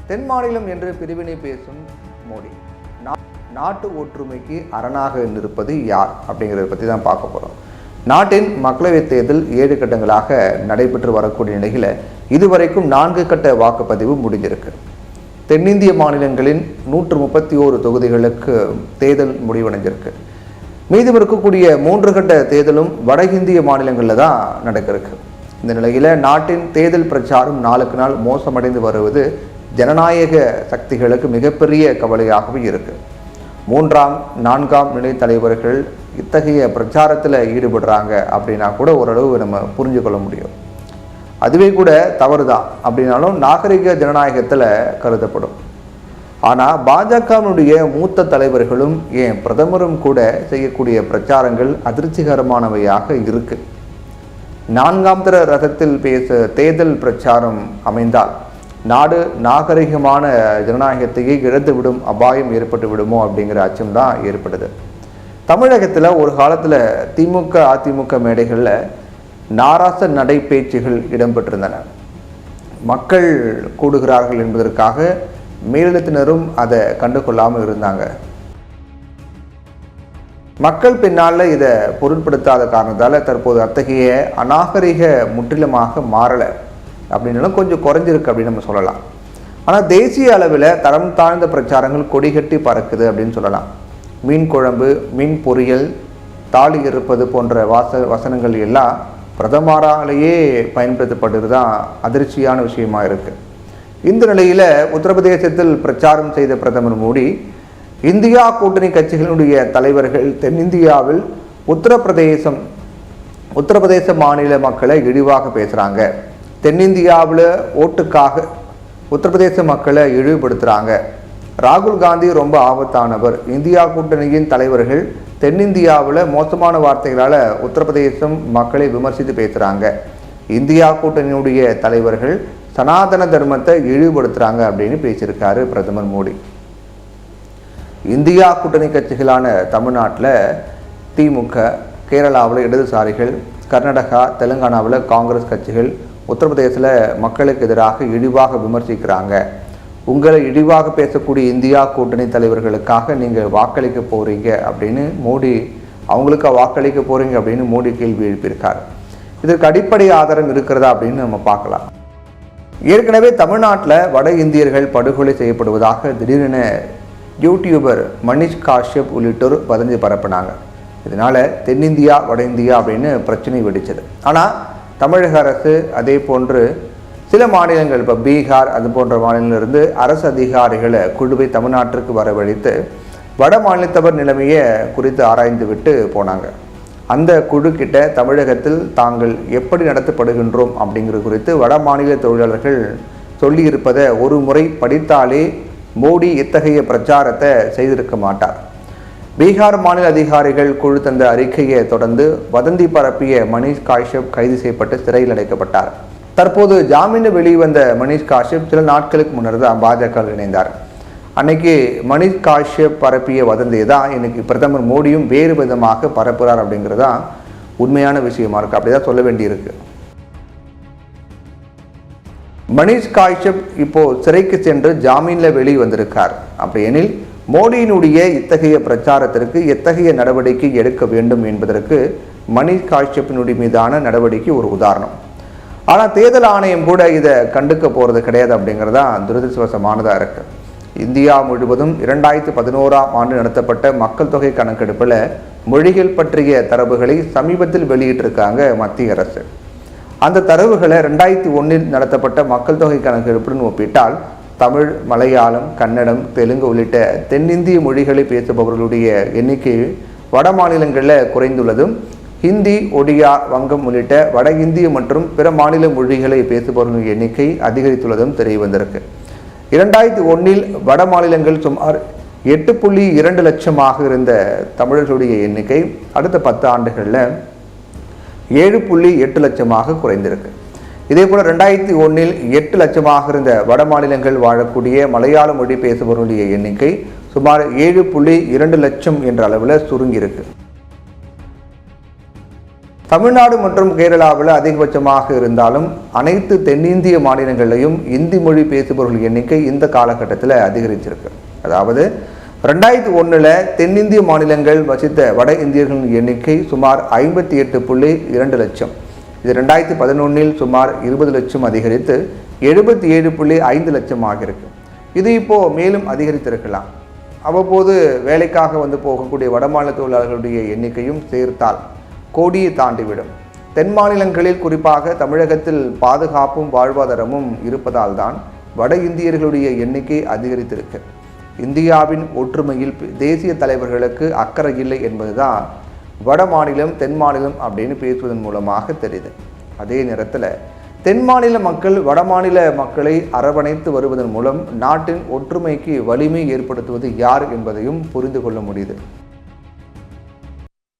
தென் மாநிலம் என்று பிரிவினை பேசும் மோடி நாட்டு ஒற்றுமைக்கு அரணாக நிற்பது யார் அப்படிங்கிறத பற்றி தான் பார்க்க போகிறோம். நாட்டின் மக்களவைத் தேர்தல் 7 கட்டங்களாக நடைபெற்று வரக்கூடிய நிலையில் இதுவரைக்கும் 4 கட்ட வாக்குப்பதிவு முடிஞ்சிருக்கு. தென்னிந்திய மாநிலங்களின் 131 தொகுதிகளுக்கு தேர்தல் முடிவடைஞ்சிருக்கு. மீதம் இருக்கக்கூடிய 3 கட்ட தேர்தலும் வட இந்திய மாநிலங்களில் தான் நடக்கிறதுக்கு. இந்த நிலையில் நாட்டின் தேர்தல் பிரச்சாரம் நாளுக்கு நாள் மோசமடைந்து வருவது ஜனநாயக சக்திகளுக்கு மிகப்பெரிய கவலையாகவே இருக்கு. 3ஆம் 4ஆம் நிலை தலைவர்கள் இத்தகைய பிரச்சாரத்தில் ஈடுபடுறாங்க அப்படின்னா கூட ஓரளவு நம்ம புரிஞ்சு கொள்ள முடியும். அதுவே கூட தவறுதான் அப்படின்னாலும் நாகரிக ஜனநாயகத்தில் கருதப்படும். ஆனால் பாஜகவினுடைய மூத்த தலைவர்களும் ஏன் பிரதமரும் கூட செய்யக்கூடிய பிரச்சாரங்கள் அதிர்ச்சிகரமானவையாக இருக்கு. 4ஆம் தர ரதத்தில் பேச தேர்தல் பிரச்சாரம் அமைந்தால் நாடு நாகரிகமான ஜனநாயகத்தையே இழந்துவிடும் அபாயம் ஏற்பட்டு விடுமோ அப்படிங்கிற அச்சம்தான் ஏற்படுது. தமிழகத்தில் ஒரு காலத்தில் திமுக அதிமுக மேடைகளில் நாராச நடை பேச்சுகள் இடம்பெற்றிருந்தன. மக்கள் கூடுகிறார்கள் என்பதற்காக மேலிடத்தினரும் அதை கண்டுகொள்ளாமல் இருந்தாங்க. மக்கள் பின்னால் இதை பொருட்படுத்தாத காரணத்தால் தற்போது அத்தகைய அநாகரிக முற்றிலுமாக மாறலை அப்படின்னாலும் கொஞ்சம் குறைஞ்சிருக்கு அப்படின்னு நம்ம சொல்லலாம். ஆனால் தேசிய அளவில் தரம் தாழ்ந்த பிரச்சாரங்கள் கொடிகட்டி பறக்குது அப்படின்னு சொல்லலாம். மீன் குழம்பு, மீன் பொரியல், தாலி இருப்பது போன்ற வசனங்கள் எல்லாம் பிரதமராலேயே பயன்படுத்தப்படுறது தான் அதிர்ச்சியான விஷயமா இருக்குது. இந்த நிலையில் உத்தரப்பிரதேசத்தில் பிரச்சாரம் செய்த பிரதமர் மோடி இந்தியா கூட்டணி கட்சிகளுடைய தலைவர்கள் தென்னிந்தியாவில் உத்தரப்பிரதேச மாநில மக்களை இழிவாக பேசுகிறாங்க, தென்னிந்தியாவில் ஓட்டுக்காக உத்தரப்பிரதேச மக்களை இழிவுபடுத்துகிறாங்க, ராகுல் காந்தி ரொம்ப ஆபத்தானவர், இந்தியா கூட்டணியின் தலைவர்கள் தென்னிந்தியாவில் மோசமான வார்த்தைகளால் உத்தரப்பிரதேசம் மக்களை விமர்சித்து பேசுகிறாங்க, இந்தியா கூட்டணியினுடைய தலைவர்கள் சனாதன தர்மத்தை இழிவுபடுத்துகிறாங்க அப்படின்னு பேசியிருக்காரு பிரதமர் மோடி. இந்தியா கூட்டணி கட்சிகளான தமிழ்நாட்டில் திமுக, கேரளாவில் இடதுசாரிகள், கர்நாடகா தெலுங்கானாவில் காங்கிரஸ் கட்சிகள் உத்தரப்பிரதேசத்தில் மக்களுக்கு எதிராக இழிவாக விமர்சிக்கிறாங்க. உங்களை இழிவாக பேசக்கூடிய இந்தியா கூட்டணி தலைவர்களுக்காக நீங்கள் வாக்களிக்க போகிறீங்க அப்படின்னு மோடி அவங்களுக்கு வாக்களிக்க போகிறீங்க அப்படின்னு மோடி கேள்வி எழுப்பியிருக்கார். இதற்கு அடிப்படை ஆதாரம் இருக்கிறதா அப்படின்னு நம்ம பார்க்கலாம். ஏற்கனவே தமிழ்நாட்டில் வட இந்தியர்கள் படுகொலை செய்யப்படுவதாக திடீரென யூடியூபர் மனிஷ் காஷ்யப் உள்ளிட்டோர் வதந்தி பரப்பினாங்க. இதனால் தென்னிந்தியா வட இந்தியா அப்படின்னு பிரச்சனை வெடிச்சது. ஆனால் தமிழக அரசு அதே போன்று சில மாநிலங்கள், இப்போ பீகார் அது போன்ற மாநிலங்களிலிருந்து அரசு அதிகாரிகளை குழுவை தமிழ்நாட்டிற்கு வரவழைத்து வட மாநிலத்தவர் நிலைமையை குறித்து ஆராய்ந்து விட்டு போனாங்க. அந்த குழு கிட்ட தமிழகத்தில் தாங்கள் எப்படி நடத்தப்படுகின்றோம் அப்படிங்கிறது குறித்து வட மாநில தொழிலாளர்கள் சொல்லியிருப்பதை ஒரு முறை படித்தாலே மோடி இத்தகைய பிரச்சாரத்தை செய்திருக்க மாட்டார். பீகார் மாநில அதிகாரிகள் குழு தந்த அறிக்கையை தொடர்ந்து வதந்தி பரப்பிய மனிஷ் காஷ்யப் கைது செய்யப்பட்டு சிறையில் அடைக்கப்பட்டார். தற்போது ஜாமீனில் வெளிவந்த மனிஷ் காஷ்யப் சில நாட்களுக்கு முன்னர் தான் பாஜக இணைந்தார். அன்னைக்கு மனிஷ் காஷ்யப் பரப்பிய வதந்தியை தான் இன்னைக்கு பிரதமர் மோடியும் வேறு விதமாக பரப்புகிறார் அப்படிங்கிறது தான் உண்மையான விஷயமா இருக்கு. அப்படிதான் சொல்ல வேண்டியிருக்கு. மனிஷ் காஷ்யப் இப்போ சிறைக்கு சென்று ஜாமீனில் வெளியே வந்திருக்கார். அப்படி எனில் மோடியினுடைய இத்தகைய பிரச்சாரத்திற்கு எத்தகைய நடவடிக்கை எடுக்க வேண்டும் என்பதற்கு மனிஷ் காஷ்யப்பினுடைய மீதான நடவடிக்கை ஒரு உதாரணம். ஆனால் தேர்தல் ஆணையம் கூட இதை கண்டுக்க போகிறது கிடையாது அப்படிங்கிறதான் துரதிருஷ்டவசமானதாக இருக்கு. இந்தியா முழுவதும் 2011ஆம் ஆண்டு நடத்தப்பட்ட மக்கள் தொகை கணக்கெடுப்பில் மொழிகள் பற்றிய தரவுகளை சமீபத்தில் வெளியிட்டிருக்காங்க மத்திய அரசு. அந்த தரவுகளை 2001இல் நடத்தப்பட்ட மக்கள் தொகை கணக்கெடுப்புடன் ஒப்பிட்டால் தமிழ், மலையாளம், கன்னடம், தெலுங்கு உள்ளிட்ட தென்னிந்திய மொழிகளை பேசுபவர்களுடைய எண்ணிக்கை வட மாநிலங்களில் குறைந்துள்ளதும், ஹிந்தி, ஒடியா, வங்கம் உள்ளிட்ட வட இந்திய மற்றும் பிற மாநில மொழிகளை பேசுபவர்களுடைய எண்ணிக்கை அதிகரித்துள்ளதும் தெரிய வந்திருக்கு. 2001இல் வட மாநிலங்கள் சுமார் 8.2 லட்சமாக இருந்த தமிழர்களுடைய எண்ணிக்கை அடுத்த 10 ஆண்டுகளில் 7.8 லட்சமாக குறைந்திருக்கு. இதேபோல் 2001இல் 8 லட்சமாக இருந்த வட மாநிலங்கள் வாழக்கூடிய மலையாள மொழி பேசுபவர்களுடைய எண்ணிக்கை சுமார் 7.2 லட்சம் என்ற அளவில் சுருங்கியிருக்கு. தமிழ்நாடு மற்றும் கேரளாவில் அதிகபட்சமாக இருந்தாலும் அனைத்து தென்னிந்திய மாநிலங்களிலையும் இந்தி மொழி பேசுபவர்கள் எண்ணிக்கை இந்த காலகட்டத்தில் அதிகரிச்சிருக்கு. அதாவது 2001 தென்னிந்திய மாநிலங்கள் வசித்த வட இந்தியர்களின் எண்ணிக்கை சுமார் 58.2 லட்சம். இது 2011 சுமார் 20 லட்சம் அதிகரித்து 77.5 லட்சம் ஆகியிருக்கு. இது இப்போது மேலும் அதிகரித்திருக்கலாம். அவ்வப்போது வேலைக்காக போகக்கூடிய வடமாநில தொழிலாளர்களுடைய எண்ணிக்கையும் சேர்த்தால் கோடியை தாண்டிவிடும். தென் மாநிலங்களில் குறிப்பாக தமிழகத்தில் பாதுகாப்பும் வாழ்வாதாரமும் இருப்பதால் தான் வட இந்தியர்களுடைய எண்ணிக்கை அதிகரித்திருக்கு. இந்தியாவின் ஒற்றுமையில் தேசிய தலைவர்களுக்கு அக்கறை இல்லை என்பதுதான் வட மாநிலம் தென் மாநிலம் அப்படின்னு பேசுவதன் மூலமாக தெரியுது. அதே நேரத்தில் தென் மாநில மக்கள் வட மாநில மக்களை அரவணைத்து வருவதன் மூலம் நாட்டின் ஒற்றுமைக்கு வலிமை ஏற்படுத்துவது யார் என்பதையும் புரிந்து கொள்ள முடியுது.